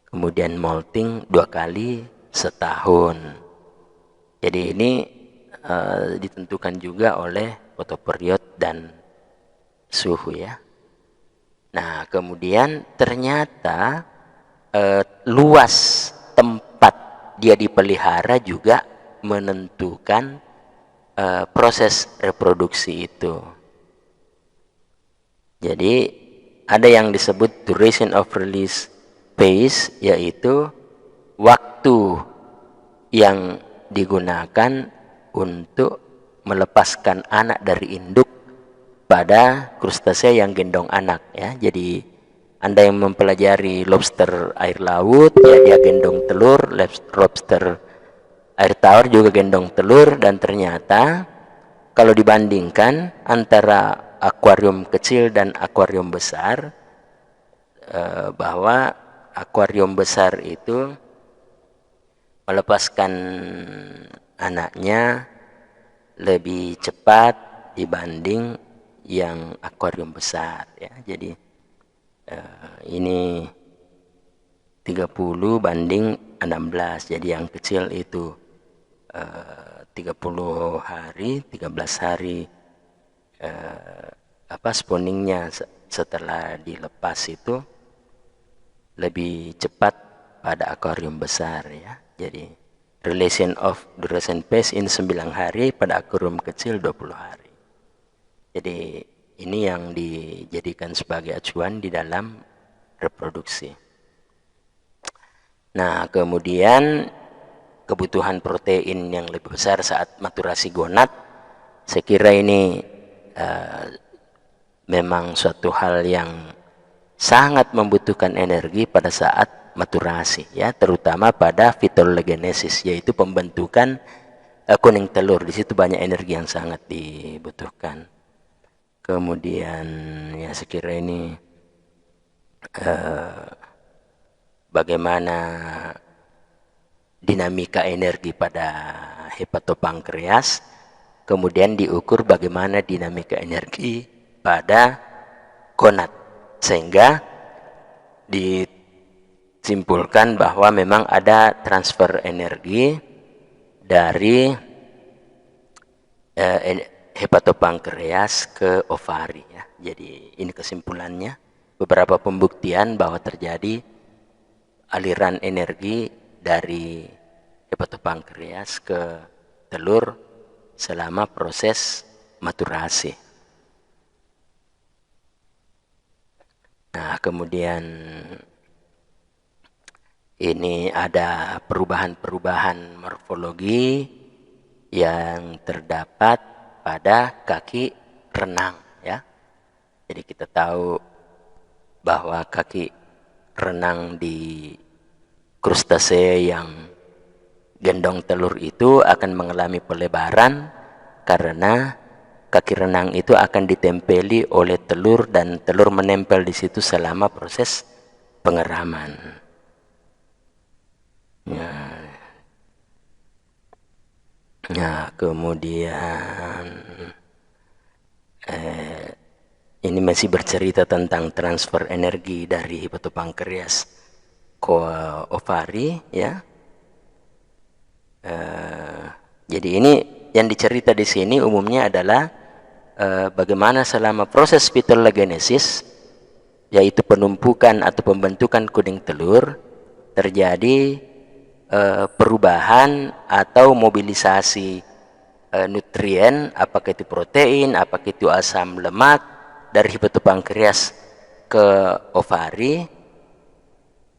kemudian molting 2 kali setahun. Jadi ini ditentukan juga oleh fotoperiod dan suhu ya. Nah kemudian ternyata luas tempat dia dipelihara juga menentukan proses reproduksi itu. Jadi ada yang disebut duration of release phase, yaitu waktu yang digunakan untuk melepaskan anak dari induk pada krustasea yang gendong anak ya. Jadi Anda yang mempelajari lobster air laut ya, dia gendong telur, lobster air tawar juga gendong telur, dan ternyata kalau dibandingkan antara akuarium kecil dan akuarium besar, bahwa akuarium besar itu melepaskan anaknya lebih cepat dibanding yang akuarium besar ya. Jadi ini 30 banding 16, jadi yang kecil itu 30 hari, 13 hari spawningnya setelah dilepas itu lebih cepat pada akuarium besar ya. Jadi relation of duration phase in 9 hari, pada akuarium kecil 20 hari. Jadi ini yang dijadikan sebagai acuan di dalam reproduksi. Nah kemudian kebutuhan protein yang lebih besar saat maturasi gonad, saya kira ini memang suatu hal yang sangat membutuhkan energi pada saat maturasi ya, terutama pada phytologenesis, yaitu pembentukan kuning telur. Di situ banyak energi yang sangat dibutuhkan. Kemudian ya sekira ini bagaimana dinamika energi pada hepatopankreas, kemudian diukur bagaimana dinamika energi pada gonad, sehingga disimpulkan bahwa memang ada transfer energi dari hepatopankreas ke ovari ya. Jadi ini kesimpulannya, beberapa pembuktian bahwa terjadi aliran energi dari hepatopankreas ke telur selama proses maturasi. Nah kemudian ini ada perubahan-perubahan morfologi yang terdapat pada kaki renang ya. Jadi kita tahu bahwa kaki renang di krustasea yang gendong telur itu akan mengalami pelebaran karena kaki renang itu akan ditempeli oleh telur, dan telur menempel di situ selama proses pengeraman. Nah kemudian ini masih bercerita tentang transfer energi dari hepatopankreas ke ovari ya. Jadi ini yang dicerita di sini umumnya adalah bagaimana selama proses phytologenesis, yaitu penumpukan atau pembentukan kuning telur, terjadi perubahan atau mobilisasi nutrien, apakah itu protein, apakah itu asam lemak, dari hepatopankreas ke ovari,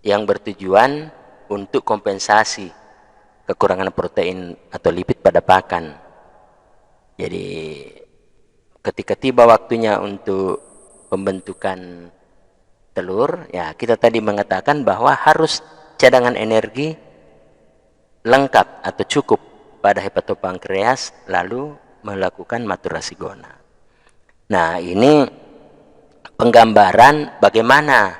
yang bertujuan untuk kompensasi kekurangan protein atau lipid pada pakan. Jadi ketika tiba waktunya untuk pembentukan telur ya, kita tadi mengatakan bahwa harus cadangan energi lengkap atau cukup pada hepatopankreas, lalu melakukan maturasi gonad. Nah ini penggambaran bagaimana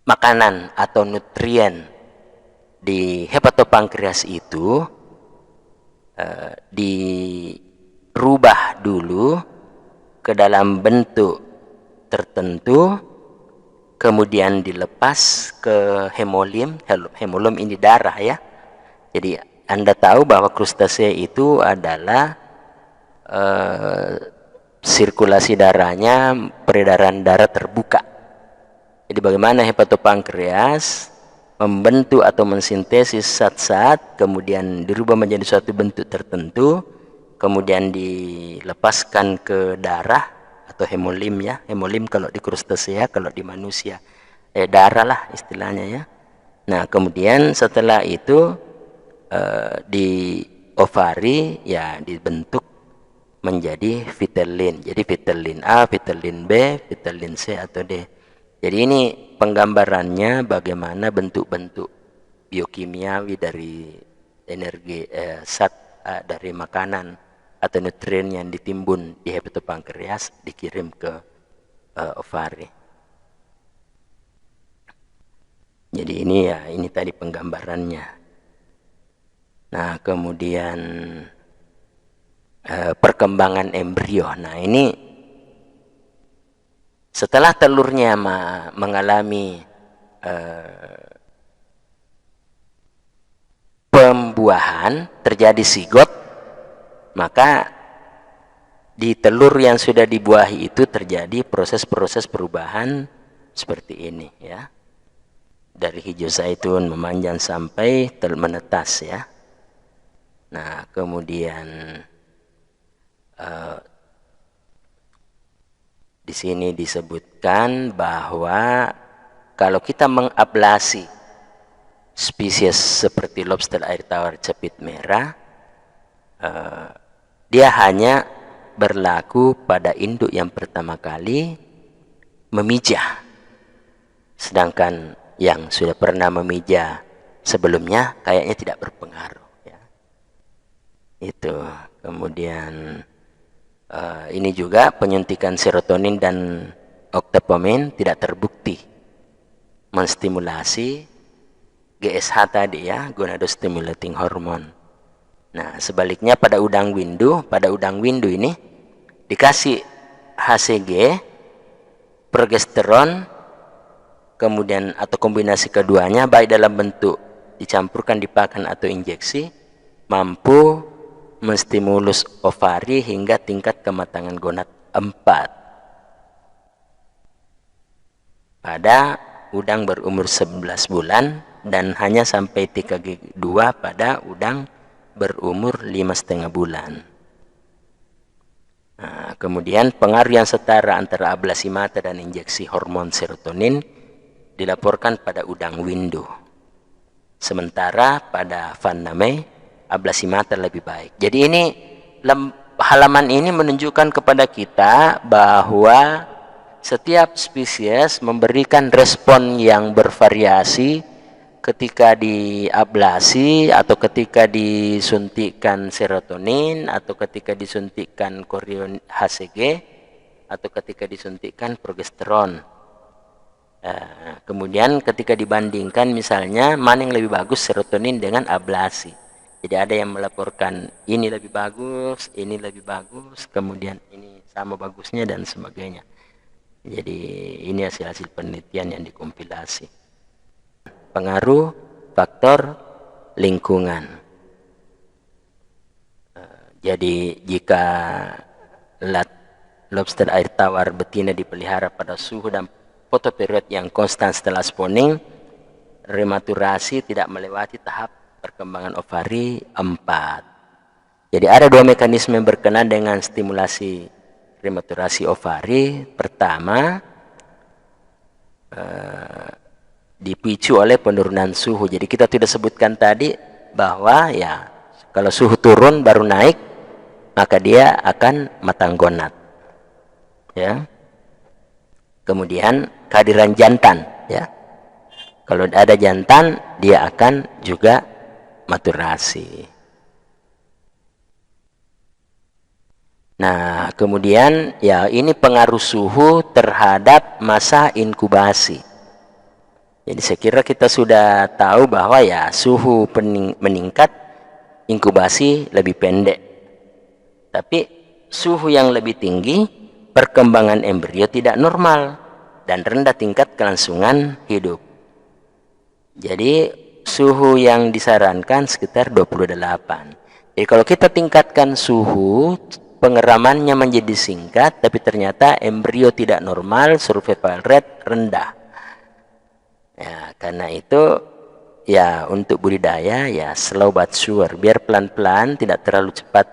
makanan atau nutrien di hepatopankreas itu dirubah dulu ke dalam bentuk tertentu, kemudian dilepas ke hemolim. Hemolim ini darah ya. Jadi Anda tahu bahwa krustasea itu adalah sirkulasi darahnya, peredaran darah terbuka. Jadi bagaimana hepatopankreas membentuk atau mensintesis zat-zat, kemudian dirubah menjadi suatu bentuk tertentu, kemudian dilepaskan ke darah atau hemolim ya. Hemolim kalau di krustasea, kalau di manusia darah lah istilahnya ya. Nah kemudian setelah itu di ovari ya dibentuk menjadi vitelin. Jadi vitelin A, vitelin B, vitelin C atau D. Jadi ini penggambarannya bagaimana bentuk-bentuk biokimiawi dari energi zat dari makanan atau nutrien yang ditimbun di hepatopankreas dikirim ke ovari. Jadi ini ya, ini tadi penggambarannya. Nah kemudian perkembangan embrio. Nah ini setelah telurnya mengalami pembuahan, terjadi zigot, maka di telur yang sudah dibuahi itu terjadi proses-proses perubahan seperti ini ya. Dari hijau zaitun memanjang sampai menetas ya. Nah kemudian di sini disebutkan bahwa kalau kita mengablasi spesies seperti lobster air tawar cepit merah, dia hanya berlaku pada induk yang pertama kali memijah, sedangkan yang sudah pernah memijah sebelumnya kayaknya tidak berpengaruh ya. Itu kemudian ini juga penyuntikan serotonin dan oktapomin tidak terbukti menstimulasi GSH tadi ya, gonadostimulating hormone. Nah sebaliknya pada udang windu ini dikasih HCG, progesteron, kemudian atau kombinasi keduanya baik dalam bentuk dicampurkan di pakan atau injeksi, mampu menstimulus ovari hingga tingkat kematangan gonad 4 pada udang berumur 11 bulan dan hanya sampai TKG 2 pada udang berumur 5,5 bulan. Nah, kemudian pengaruh yang setara antara ablasi mata dan injeksi hormon serotonin dilaporkan pada udang windu. Sementara pada Van Name ablasi mata lebih baik. Jadi ini halaman ini menunjukkan kepada kita bahwa setiap spesies memberikan respon yang bervariasi ketika diablasi atau ketika disuntikkan serotonin atau ketika disuntikkan chorion HCG atau ketika disuntikkan progesteron. Kemudian ketika dibandingkan misalnya mana yang lebih bagus serotonin dengan ablasi. Jadi ada yang melaporkan ini lebih bagus, kemudian ini sama bagusnya dan sebagainya. Jadi ini hasil-hasil penelitian yang dikompilasi. Pengaruh faktor lingkungan. Jadi jika lobster air tawar betina dipelihara pada suhu dan fotoperiod yang konstan setelah spawning, rematurasi tidak melewati tahap perkembangan ovari 4. Jadi ada dua mekanisme yang berkenaan dengan stimulasi rematurasi ovari. Pertama, dipicu oleh penurunan suhu. Jadi kita tidak sebutkan tadi bahwa ya kalau suhu turun baru naik, maka dia akan matang gonad. Ya. Kemudian kehadiran jantan, ya. Kalau ada jantan, dia akan juga maturasi. Nah, kemudian ya ini pengaruh suhu terhadap masa inkubasi. Jadi saya kira kita sudah tahu bahwa ya suhu meningkat inkubasi lebih pendek. Tapi suhu yang lebih tinggi, perkembangan embrio tidak normal dan rendah tingkat kelangsungan hidup. Jadi suhu yang disarankan sekitar 28. Jadi kalau kita tingkatkan suhu, pengeramannya menjadi singkat, tapi ternyata embrio tidak normal, survival rate rendah. Ya, karena itu ya untuk budidaya ya slow but sure, biar pelan-pelan, tidak terlalu cepat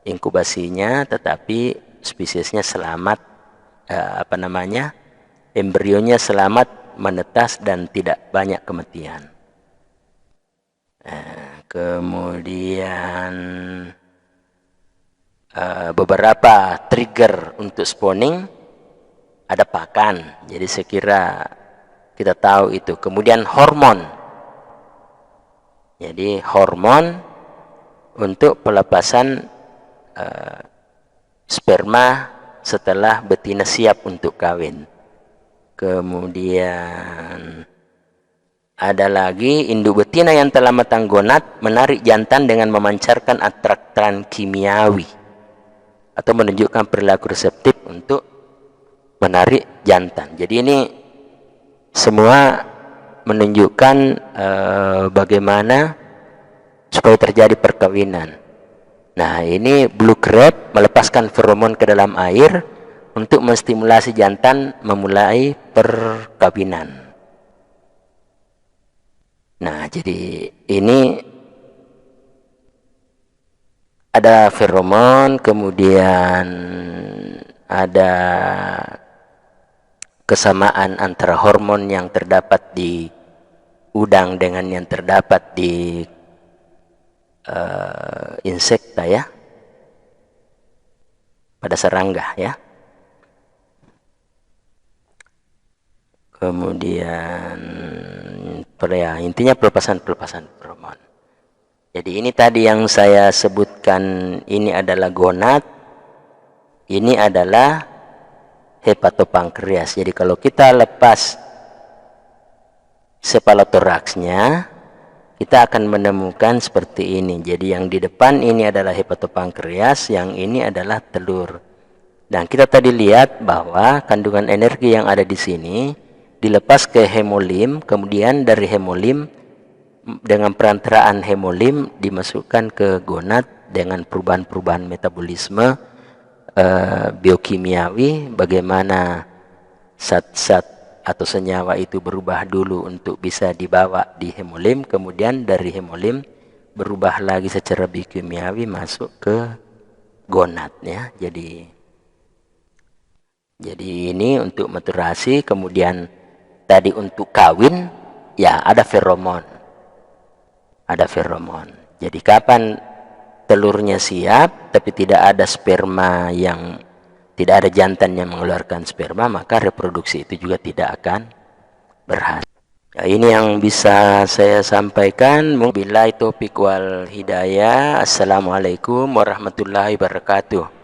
inkubasinya, tetapi spesiesnya selamat, embrionya selamat menetas dan tidak banyak kematian. Kemudian beberapa trigger untuk spawning, ada pakan, jadi saya kira kita tahu itu. Kemudian hormon, jadi hormon untuk pelepasan sperma setelah betina siap untuk kawin. Kemudian ada lagi induk betina yang telah matang gonad menarik jantan dengan memancarkan atraktan kimiawi atau menunjukkan perilaku reseptif untuk menarik jantan. Jadi ini semua menunjukkan bagaimana supaya terjadi perkawinan. Nah, ini blue crab melepaskan feromon ke dalam air untuk menstimulasi jantan memulai perkawinan. Nah, jadi ini ada feromon, kemudian ada kesamaan antara hormon yang terdapat di udang dengan yang terdapat di insekta ya, pada serangga ya. Kemudian ya, intinya pelepasan feromon. Jadi ini tadi yang saya sebutkan, ini adalah gonad, ini adalah hepatopankreas. Jadi kalau kita lepas cephalothoraxnya, kita akan menemukan seperti ini. Jadi yang di depan ini adalah hepatopankreas, yang ini adalah telur. Dan kita tadi lihat bahwa kandungan energi yang ada di sini dilepas ke hemolim, kemudian dari hemolim dengan perantaraan hemolim dimasukkan ke gonad dengan perubahan-perubahan metabolisme biokimiawi, bagaimana zat-zat atau senyawa itu berubah dulu untuk bisa dibawa di hemolim, kemudian dari hemolim berubah lagi secara biokimiawi masuk ke gonad ya. Jadi ini untuk maturasi. Kemudian tadi untuk kawin ya ada feromon. Jadi kapan telurnya siap tapi tidak ada sperma, yang tidak ada jantan yang mengeluarkan sperma, maka reproduksi itu juga tidak akan berhasil. Ya, ini yang bisa saya sampaikan. Wabillahi taufiq wal hidayah. Assalamualaikum warahmatullahi wabarakatuh.